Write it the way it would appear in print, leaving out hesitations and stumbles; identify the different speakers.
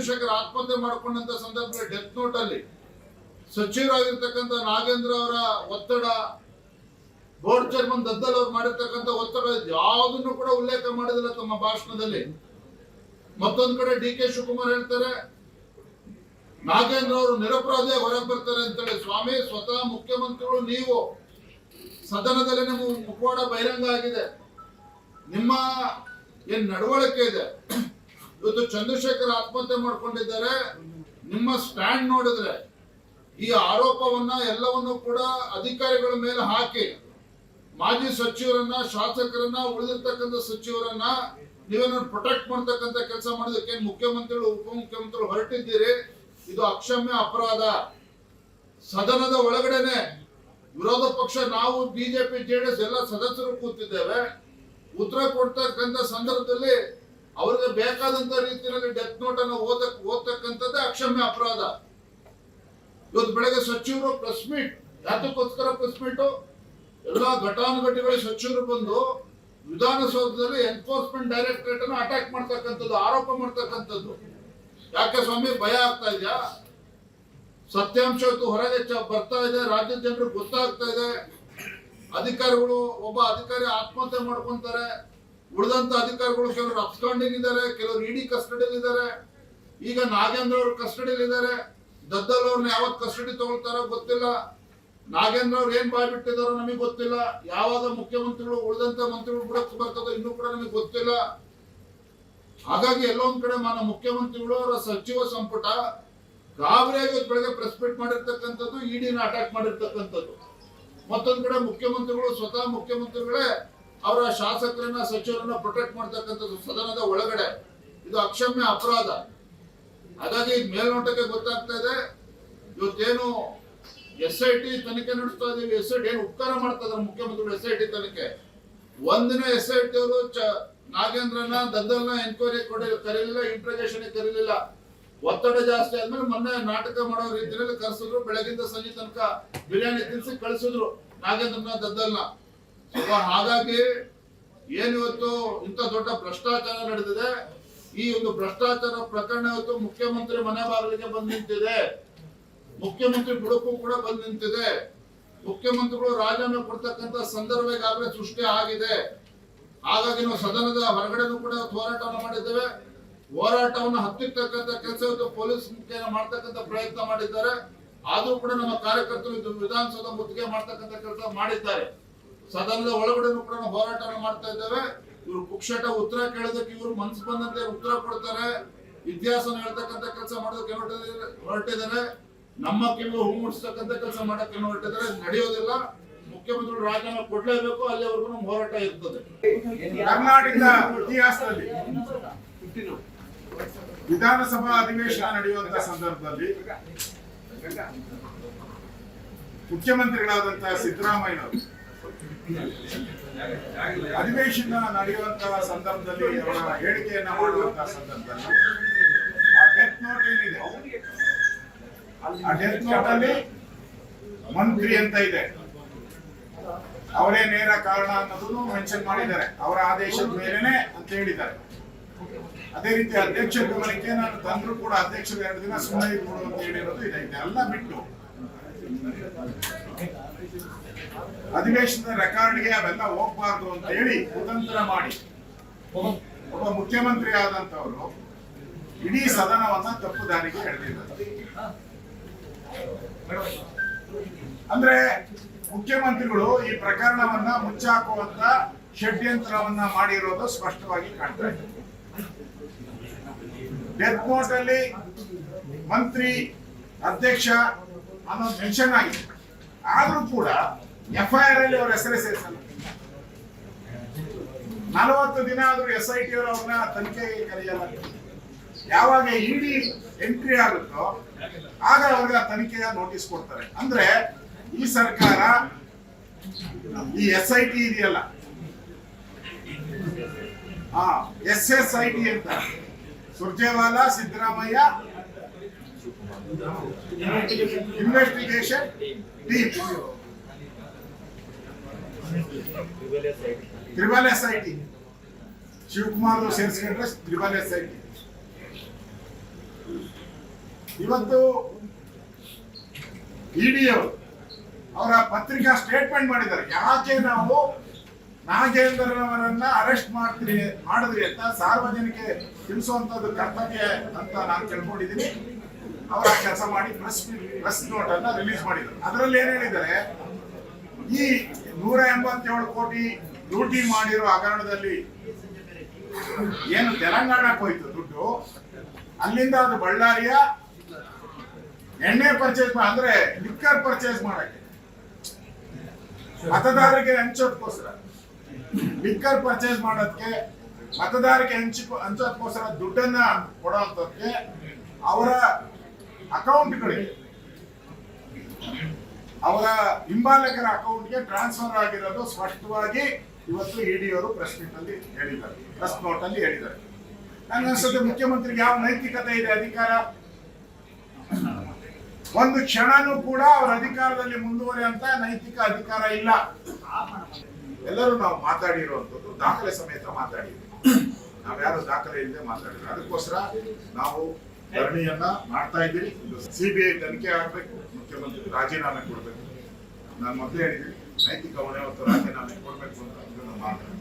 Speaker 1: ಚಂದ್ರಶೇಖರ್ ಆತ್ಮಹತ್ಯೆ ಮಾಡಿಕೊಂಡಂತ ಸಂದರ್ಭದಲ್ಲಿ death note ಅಲ್ಲಿ ಸಚಿವರಾಗಿರ್ತಕ್ಕಂಥ ನಾಗೇಂದ್ರ ಅವರ ಒತ್ತಡ, ಬೋರ್ಡ್ ಚೇರ್ಮನ್ ದದ್ದಲ್ ಅವರು ಮಾಡಿರ್ತಕ್ಕಂಥ ಒತ್ತಡ ಯಾವುದನ್ನು ಕೂಡ ಉಲ್ಲೇಖ ಮಾಡಿದಿಲ್ಲ ತಮ್ಮ ಭಾಷಣದಲ್ಲಿ. ಮತ್ತೊಂದು ಕಡೆ ಡಿ.ಕೆ. ಶಿವಕುಮಾರ್ ಹೇಳ್ತಾರೆ ನಾಗೇಂದ್ರ ಅವರು ನಿರಪರಾಧಿಯಾಗಿ ಹೊರಗೆ ಬರ್ತಾರೆ ಅಂತೇಳಿ. ಸ್ವಾಮಿ, ಸ್ವತಃ ಮುಖ್ಯಮಂತ್ರಿಗಳು ನೀವು ಸದನದಲ್ಲಿ ನಿಮ್ಮ ಮುಖವಾಡ ಬಹಿರಂಗ ಆಗಿದೆ, ನಿಮ್ಮ ಏನ್ ನಡವಳಿಕೆ ಇದೆ. ಇವತ್ತು ಚಂದ್ರಶೇಖರ್ ಆತ್ಮಹತ್ಯೆ ಮಾಡ್ಕೊಂಡಿದ್ದಾರೆ. ನಿಮ್ಮ ಸ್ಟ್ಯಾಂಡ್ ನೋಡಿದ್ರೆ ಈ ಆರೋಪವನ್ನ ಎಲ್ಲವನ್ನು ಕೂಡ ಅಧಿಕಾರಿಗಳ ಮೇಲೆ ಹಾಕಿ ಮಾಜಿ ಸಚಿವರನ್ನ, ಶಾಸಕರನ್ನ, ಉಳಿದಿರ್ತಕ್ಕಂಥ ಸಚಿವರನ್ನ ನೀವೇನೋ ಪ್ರೊಟೆಕ್ಟ್ ಮಾಡ್ತಕ್ಕಂಥ ಕೆಲಸ ಮಾಡೋದಕ್ಕೆ ಮುಖ್ಯಮಂತ್ರಿಗಳು, ಉಪಮುಖ್ಯಮಂತ್ರಿಗಳು ಹೊರಟಿದ್ದೀರಿ. ಇದು ಅಕ್ಷಮ್ಯ ಅಪರಾಧ. ಸದನದ ಒಳಗಡೆನೆ ವಿರೋಧ ಪಕ್ಷ ನಾವು ಬಿಜೆಪಿ ಜೆಡಿಎಸ್ ಎಲ್ಲ ಸದಸ್ಯರು ಕೂತಿದ್ದೇವೆ. ಉತ್ತರ ಕೊಡ್ತಕ್ಕಂಥ ಸಂದರ್ಭದಲ್ಲಿ ಅವ್ರಿಗೆ ಬೇಕಾದಂತ ರೀತಿಯಲ್ಲಿ ಡೆತ್ ನೋಟ್ ಅನ್ನು ಓದತಕ್ಕಂಥದ್ದೇ ಅಕ್ಷಮ್ಯ ಅಪರಾಧ. ಇವತ್ತು ಬೆಳಗ್ಗೆ ಸಚಿವರು ಪ್ರೆಸ್ ಮೀಟ್, ಯಾತಕ್ಕೋಸ್ಕರ ಪ್ರೆಸ್ ಮೀಟ್? ಎಲ್ಲಾ ಘಟಾನುಘಟಿಗಳ ಸಚಿವರು ಬಂದು ವಿಧಾನಸೌಧದಲ್ಲಿ ಎನ್ಫೋರ್ಸ್ಮೆಂಟ್ ಡೈರೆಕ್ಟರೇಟ್ ಅನ್ನು ಅಟ್ಯಾಕ್ ಮಾಡ್ತಕ್ಕಂಥದ್ದು, ಆರೋಪ ಮಾಡ್ತಕ್ಕಂಥದ್ದು. ಯಾಕೆ ಸ್ವಾಮಿ, ಭಯ ಆಗ್ತಾ ಇದೆಯಾ? ಸತ್ಯಾಂಶ ಹೊರಗೆ ಬರ್ತಾ ಇದೆ, ರಾಜ್ಯದ ಜನರಿಗೆ ಗೊತ್ತಾಗ್ತಾ ಇದೆ. ಅಧಿಕಾರಿಗಳು, ಒಬ್ಬ ಅಧಿಕಾರಿ ಆತ್ಮಹತ್ಯೆ ಮಾಡ್ಕೊಂತಾರೆ, ಉಳಿದಂತ ಅಧಿಕಾರಿಗಳು ಕೆಲವರು ಅಬ್ಸ್ಕಾಂಡಿಂಗ್ ಇದ್ದಾರೆ, ಕೆಲವರು ಇಡಿ ಕಸ್ಟಡಿಯಲ್ಲಿ ಇದ್ದಾರೆ. ಈಗ ನಾಗೇಂದ್ರ ಅವರು ಕಸ್ಟಡಿಯಲ್ಲಿ ಇದ್ದಾರೆ. ದದ್ದಲ್ ಅವ್ರನ್ನ ಯಾವತ್ ಕಸ್ಟಡಿ ತಗೊಳ್ತಾರೋ ಗೊತ್ತಿಲ್ಲ. ನಾಗೇಂದ್ರ ಅವ್ರು ಏನ್ ಬಾಯ್ ಬಿಟ್ಟಿದಾರೋ ನಮಗೆ ಗೊತ್ತಿಲ್ಲ. ಯಾವಾಗ ಮುಖ್ಯಮಂತ್ರಿಗಳು ಉಳಿದಂತ ಮಂತ್ರಿಗಳು ಬಿಡಕ್ ಬರ್ತದೋ ಇನ್ನೂ ಕೂಡ ನಮಗೆ ಗೊತ್ತಿಲ್ಲ. ಹಾಗಾಗಿ ಎಲ್ಲೊಂದ್ ಕಡೆ ಮಾನ ಮುಖ್ಯಮಂತ್ರಿಗಳು ಅವರ ಸಚಿವ ಸಂಪುಟ ಗಾಬರಿಯಾಗಿ ಬೆಳಗ್ಗೆ ಪ್ರೆಸ್ ಮೀಟ್ ಮಾಡಿರ್ತಕ್ಕಂಥದ್ದು, ಇಡಿನ ಅಟ್ಯಾಕ್ ಮಾಡಿರ್ತಕ್ಕಂಥದ್ದು. ಮತ್ತೊಂದ್ ಕಡೆ ಮುಖ್ಯಮಂತ್ರಿಗಳು, ಸ್ವತಃ ಮುಖ್ಯಮಂತ್ರಿಗಳೇ ಅವರ ಶಾಸಕರನ್ನ, ಸಚಿವರನ್ನ ಪ್ರೊಟೆಕ್ಟ್ ಮಾಡ್ತಕ್ಕಂಥದ್ದು ಸದನದ ಒಳಗಡೆ. ಇದು ಅಕ್ಷಮ್ಯ ಅಪರಾಧ. ಹಾಗಾಗಿ ಮೇಲ್ನೋಟಕ್ಕೆ ಗೊತ್ತಾಗ್ತಾ ಇದೆ. ಇವತ್ತೇನು SIT ತನಿಖೆ ನಡೆಸ್ತಾ ಇದೀವಿ, SIT ಏನು ಉಪಕಾರ ಮಾಡ್ತಾ ಇದ್ದಾರೆ ಮುಖ್ಯಮಂತ್ರಿಗಳು? SIT ತನಿಖೆ ಒಂದಿನ SIT ಅವರು ನಾಗೇಂದ್ರನ, ದದ್ದಲ್ನ ಎನ್ಕ್ವೈರಿ ಕರೀಲಿಲ್ಲ, ಇಂಟ್ರೋಗೇಷನ್ ಕರೀಲಿಲ್ಲ. ಒತ್ತಡ ಜಾಸ್ತಿ ಆದ್ಮೇಲೆ ಮೊನ್ನೆ ನಾಟಕ ಮಾಡೋ ರೀತಿಯಲ್ಲಿ ಕರೆಸಿದ್ರು. ಬೆಳಗಿಂದ ಸಂಜೆ ತನಕ ಬಿರಿಯಾನಿ ತಿನ್ಸಿ ಕಳಿಸಿದ್ರು ನಾಗೇಂದ್ರನ, ದದ್ದಲ್ನ. ಹಾಗಾಗಿ ಏನಿವತ್ತು ಇಂಥ ದೊಡ್ಡ ಭ್ರಷ್ಟಾಚಾರ ನಡೆದಿದೆ. ಈ ಒಂದು ಭ್ರಷ್ಟಾಚಾರ ಪ್ರಕರಣ ಇವತ್ತು ಮುಖ್ಯಮಂತ್ರಿ ಮನೆ ಬಾಗಿಲಿಗೆ ಬಂದು ನಿಂತಿದೆ. ಮುಖ್ಯಮಂತ್ರಿ ಬುಡಕ್ಕೂ ಕೂಡ ಬಂದು ನಿಂತಿದೆ. ಮುಖ್ಯಮಂತ್ರಿಗಳು ರಾಜೀನಾಮೆ ಕೊಡ್ತಕ್ಕಂಥ ಸಂದರ್ಭ ಈಗಾಗಲೇ ಸೃಷ್ಟಿ ಆಗಿದೆ. ಹಾಗಾಗಿ ನಾವು ಸದನದ ಹೊರಗಡೆನೂ ಕೂಡ ಹೋರಾಟವನ್ನು ಮಾಡಿದ್ದೇವೆ. ಹೋರಾಟವನ್ನು ಹತ್ತಿರ್ತಕ್ಕಂಥ ಕೆಲಸ ಇವತ್ತು ಪೊಲೀಸ್ ಮುಖ್ಯ ಮಾಡ್ತಕ್ಕಂಥ ಪ್ರಯತ್ನ ಮಾಡಿದ್ದಾರೆ. ಆದ್ರೂ ಕೂಡ ನಮ್ಮ ಕಾರ್ಯಕರ್ತರು ವಿಧಾನಸೌಧ ಮುತ್ತಿಗೆ ಮಾಡ್ತಕ್ಕಂಥ ಕೆಲಸ ಮಾಡಿದ್ದಾರೆ. ಸದನದ ಒಳಗಡೆನೂ ಕೂಡ ನಾವು ಹೋರಾಟವನ್ನು ಮಾಡ್ತಾ ಇದ್ದೇವೆ. ಇವರು ಪುಕ್ಷಟ ಉತ್ತರ ಕೇಳೋದಕ್ಕೆ ಇವರು ಮನಸ್ಸು ಬಂದಂತೆ ಉತ್ತರ ಕೊಡ್ತಾರೆ. ಇತಿಹಾಸನ ಹೇಳ್ತಕ್ಕಂಥ ಕೆಲಸ ಮಾಡೋದಕ್ಕೆ ಹೊರಟಿದ್ದಾರೆ. ನಮ್ಮ ಕಿವಿ ಹೂ ಮುಡಿಸ್ತಕ್ಕಂಥ ಕೆಲಸ ಮಾಡಕ್ಕೆ ಹೊರಟಿದ್ದಾರೆ. ನಡೆಯೋದಿಲ್ಲ. ಮುಖ್ಯಮಂತ್ರಿಗಳು ರಾಜೀನಾಮೆ ಕೊಡ್ಲೇಬೇಕು. ಅಲ್ಲಿವರೆಗೂ ನಮ್ಮ ಹೋರಾಟ ಇರ್ತದೆ.
Speaker 2: ಕರ್ನಾಟಕದ ಇತಿಹಾಸದಲ್ಲಿ ವಿಧಾನಸಭಾ ಅಧಿವೇಶನ ನಡೆಯುವಂತಹ ಸಂದರ್ಭದಲ್ಲಿ ಮುಖ್ಯಮಂತ್ರಿಗಳಾದಂತಹ ಸಿದ್ದರಾಮಯ್ಯನವರು ಅಧಿವೇಶನ ನಡೆಯುವಂತಹ ಸಂದರ್ಭದಲ್ಲಿ ಅವರ ಹೇಳಿಕೆಯನ್ನ ಮಾಡುವಂತಹ ಸಂದರ್ಭದಲ್ಲಿ ಆ ಡೆತ್ ನೋಟ್ ಏನಿದೆ, ಆ ಡೆತ್ ನೋಟ್ ಅಲ್ಲಿ ಮಂತ್ರಿ ಅಂತ ಇದೆ, ಅವರೇ ನೇರ ಕಾರಣ ಅನ್ನೋದನ್ನು ಮೆನ್ಷನ್ ಮಾಡಿದ್ದಾರೆ. ಅವರ ಆದೇಶದ ಮೇಲೆನೆ ಅಂತ ಹೇಳಿದ್ದಾರೆ. ಅದೇ ರೀತಿ ಅಧ್ಯಕ್ಷರ ಗಮನಕ್ಕೆ ನಾನು ತಂದ್ರು ಕೂಡ ಅಧ್ಯಕ್ಷರು 2 ದಿನ ಸುಮ್ಮನೆ ಇಟ್ಕೊಡು ಅಂತ ಹೇಳಿರೋದು ಇದೆ. ಇದೆಲ್ಲ ಬಿಟ್ಟು ಅಧಿವೇಶನದ ರೆಕಾರ್ಡ್ಗೆ ಅವೆಲ್ಲ ಹೋಗ್ಬಾರ್ದು ಅಂತ ಹೇಳಿ ಕುತಂತ್ರ ಮಾಡಿ ಒಬ್ಬ ಮುಖ್ಯಮಂತ್ರಿ ಆದಂತವರು ಇಡೀ ಸದನವನ್ನ ತಪ್ಪು ದಾರಿಗೆ ಎಳೆದಿದ್ದಾರೆ. ಅಂದ್ರೆ ಮುಖ್ಯಮಂತ್ರಿಗಳು ಈ ಪ್ರಕರಣವನ್ನ ಮುಚ್ಚಾಕುವಂತ ಷಡ್ಯಂತ್ರವನ್ನ ಮಾಡಿರೋದು ಸ್ಪಷ್ಟವಾಗಿ ಕಾಣ್ತಾ ಇದೆ. ಡೆತ್ ನೋಟ್ ಅಲ್ಲಿ ಮಂತ್ರಿ, ಅಧ್ಯಕ್ಷ ಅನ್ನೋದು ಮೆನ್ಷನ್ ಆಗಿದೆ. ಆದ್ರೂ ಕೂಡ FIR ಅಲ್ಲಿ ಅವರ ಹೆಸರೇ ಸೇರಿಸಲ್ಲ. 40 ದಿನ ಆದ್ರೂ SIT ಅವರು ಅವ್ರನ್ನ ತನಿಖೆಗೆ ಕರೆಯಲ್ಲ. ಯಾವಾಗ ಇಡಿ ಎಂಟ್ರಿ ಆಗುತ್ತೋ ಆಗ ಅವ್ರಿಗೆ ತನಿಖೆಯ ನೋಟಿಸ್ ಕೊಡ್ತಾರೆ. ಅಂದ್ರೆ ಈ ಸರ್ಕಾರ ಈ SIT ಇದೆಯಲ್ಲ, SSIT ಅಂತ Surjewala Siddaramaiah investigation team, triple SIT, Shivakumar ಸೇರಿಸ್ಕೊಂಡ್ರೆ ತ್ರಿಬಲ್ SIT. ಇವತ್ತು ಇಡಿ ಅವರು ಅವರ ಪತ್ರಿಕಾ ಸ್ಟೇಟ್ಮೆಂಟ್ ಮಾಡಿದ್ದಾರೆ. ಯಾಕೆ ನಾವು ನಾಗೇಂದ್ರನವರನ್ನ ಅರೆಸ್ಟ್ ಮಾಡಿದ್ರಿ ಅಂತ ಸಾರ್ವಜನಿಕ ತಿಳಿಸುವಂತದ್ದು ಕರ್ತವ್ಯ ಅಂತ ನಾನು ತಿಳ್ಕೊಂಡಿದ್ದೀನಿ. ಅವರ ಕೆಲಸ ಮಾಡಿ ಪ್ರೆಸ್ ನೋಟ್ ಅನ್ನ ರಿಲೀಸ್ ಮಾಡಿದ್ದಾರೆ. ಅದರಲ್ಲಿ ಏನ್ ಹೇಳಿದ್ದಾರೆ, ಈ 187 ಕೋಟಿ ಲೂಟಿ ಮಾಡಿರೋ ಹಗರಣದಲ್ಲಿ ಏನು ತೆಲಂಗಾಣಕ್ಕೆ ಹೋಯ್ತು ದುಡ್ಡು, ಅಲ್ಲಿಂದ ಅದು ಬಳ್ಳಾರಿಯ ಎಣ್ಣೆ ಪರ್ಚೇಸ್ ಅಂದ್ರೆ ಲಿಕ್ಕರ್ ಪರ್ಚೇಸ್ ಮಾಡಕ್ಕೆ, ಮತದಾರರಿಗೆ ಹಂಚೋದಕ್ಕೋಸ್ಕರ ಲಿಕ್ಕರ್ ಪರ್ಚೇಸ್ ಮಾಡೋದಕ್ಕೆ, ಮತದಾರರಿಗೆ ಹಂಚೋದಕ್ಕೋಸ್ಕರ ದುಡ್ಡನ್ನ ಕೊಡುವಂತಕ್ಕೆ ಅವರ ಅಕೌಂಟ್ಗಳಿಗೆ, ಅವರ ಹಿಂಬಾಲಕರ ಅಕೌಂಟ್ಗೆ ಟ್ರಾನ್ಸ್ಫರ್ ಆಗಿರೋದು ಸ್ಪಷ್ಟವಾಗಿ ಇವತ್ತು ಇಡಿ ಅವರು ಪ್ರೆಸ್ ನೋಟ್ ಅಲ್ಲಿ ಹೇಳಿದ್ದಾರೆ. ನನಗನ್ಸುತ್ತೆ ಮುಖ್ಯಮಂತ್ರಿಗೆ ಯಾವ ನೈತಿಕತೆ ಇದೆ? ಅಧಿಕಾರ ಒಂದು ಕ್ಷಣನೂ ಕೂಡ ಅವರ ಅಧಿಕಾರದಲ್ಲಿ ಮುಂದುವರಿಯುವಂತ ನೈತಿಕ ಅಧಿಕಾರ ಇಲ್ಲ. ಎಲ್ಲರೂ ನಾವು ಮಾತಾಡಿರುವಂತದ್ದು ದಾಖಲೆ ಸಮೇತ ಮಾತಾಡಿದ್ವಿ. ನಾವ್ಯಾರು ದಾಖಲೆ ಇಲ್ಲದೆ ಮಾತಾಡಿದ್ವಿ. ಅದಕ್ಕೋಸ್ಕರ ನಾವು ಧರಣಿಯನ್ನ ಮಾಡ್ತಾ ಇದ್ದೀವಿ. ಸಿಬಿಐ ತನಿಖೆ ಆಗ್ಬೇಕು, ಮುಖ್ಯಮಂತ್ರಿ ರಾಜೀನಾಮೆ ಕೊಡ್ಬೇಕು. ನಾನು ಮೊದಲೇ ಹೇಳಿದ್ದೀನಿ, ನೈತಿಕ ಹೊಣೆ ಹೊತ್ತು ರಾಜೀನಾಮೆ ಕೊಡ್ಬೇಕು ಅಂತ ಇದನ್ನು ಮಾತಾಡ್ತೀನಿ.